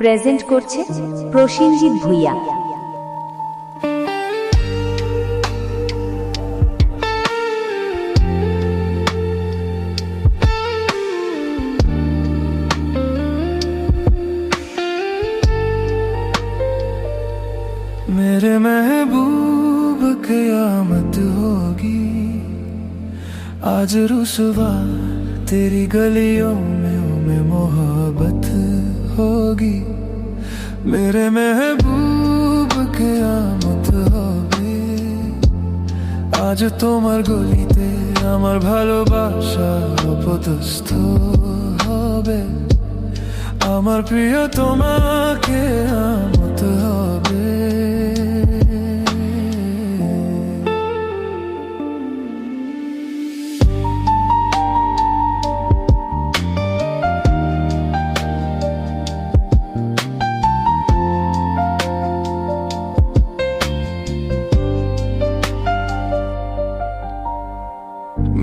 Present করছে প্রসেনজিৎ ভূঁইয়া। मेरे महबूब क़यामत होगी आज रुसवा तेरी गलियों में मोहब्बत होगी। मेरे महबूब क़यामत होगी आज তোমার গলিতে আমার ভালোবাসা অপদস্থ হবে। আমার প্রিয় তোমাকে আমত হবে।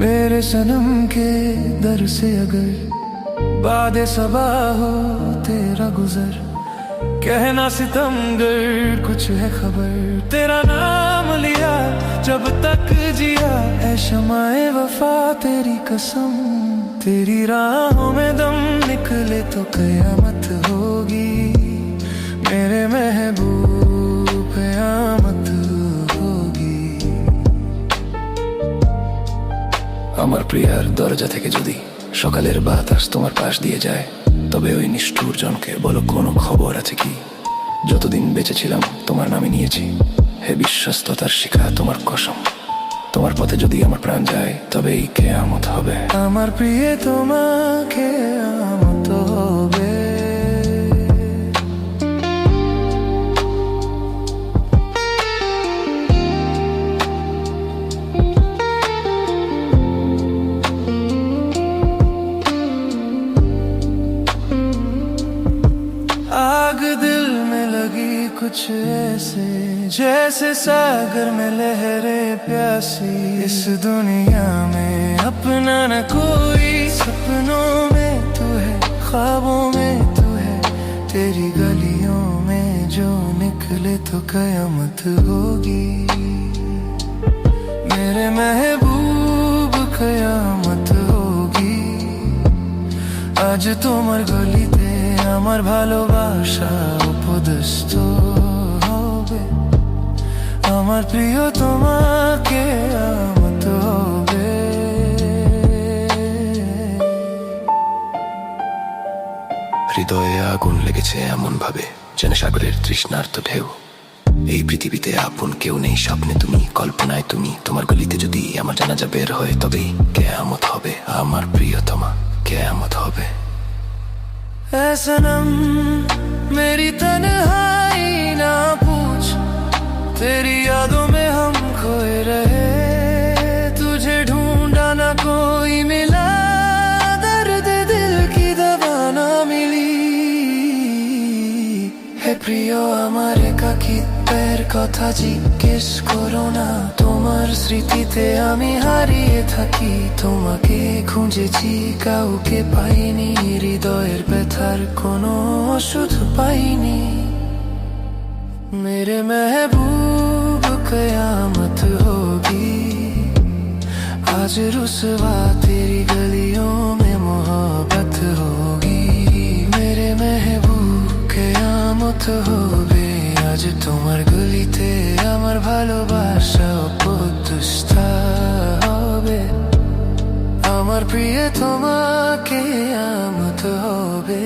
मेरे सनम के दर से अगर बादे सबा हो तेरा गुजर, कहना सितमगर कुछ है खबर। तेरा नाम लिया जब तक जिया ऐ शमाए वफा तेरी कसम। तेरी राहों में दम निकले तो कयामत होगी। मेरे महबूब कयामत होगी। আমার প্রিয়ার দরজা থেকে যদি সকালের বাতাস তোমার পাশ দিয়ে যায়, তবে ওই নিষ্ঠুর জনকে বলো কোনো খবর আছে কি? যতদিন বেঁচে ছিলাম তোমার নামে নিয়েছি হে বিশ্বস্ততার শিখা তোমার কসম। তোমার পথে যদি আমার প্রাণ যায় তবে এই কিয়ামত হবে। আমার প্রিয় তোমাকে কিয়ামত হবে। आग दिल में लगी कुछ ऐसे जैसे सागर में लहरें प्यासी। इस दुनिया में अपना न कोई, सपनों में तू है ख्वाबों में तू है। तेरी गलियों में जो निकले तो कयामत होगी। मेरे महबूब कयामत होगी आज তোমার গলিতে আমার ভালোবাসা উপদেষ্ট হবে। আমার প্রিয় তোমাকে কিয়ামত হবে। হৃদয়ে আগুন লেগেছে এমন ভাবে যেন সাগরের তৃষ্ণার্ত ঢেউ। এই পৃথিবীতে আপন কেউ নেই, স্বপ্নে তুমি, কল্পনায় তুমি। তোমার গলিতে যদি আমার জানাজা বের হয় তবেই কিয়ামত হবে। আমার প্রিয়তমা কিয়ামত হবে। ऐ सनम मेरी तन्हाई ना पूछ, तेरी यादों में हम खोए रहे। तुझे ढूंढा ना कोई मिला, दर्द दिल की दवा ना मिली। हे प्रियो আমার একাকিত্বের কথা জিজ্ঞেস করো না। তোমার স্মৃতিতে আমি হারিয়ে থাকি। তোমাকে খুঁজেছি কাউকে পাইনি, হৃদয়ের ব্যথার কোনো ওষুধ পাইনি। मेरे महबूब कयामत होगी आज रुसवा तेरी गलियों में मोहब्बत होगी। मेरे महबूब कयामत হবে আজ তোমার গলিতে আমার ভালোবাসা প্রতিষ্ঠা হবে। আমার প্রিয় তোমাকে কিয়ামত হবে।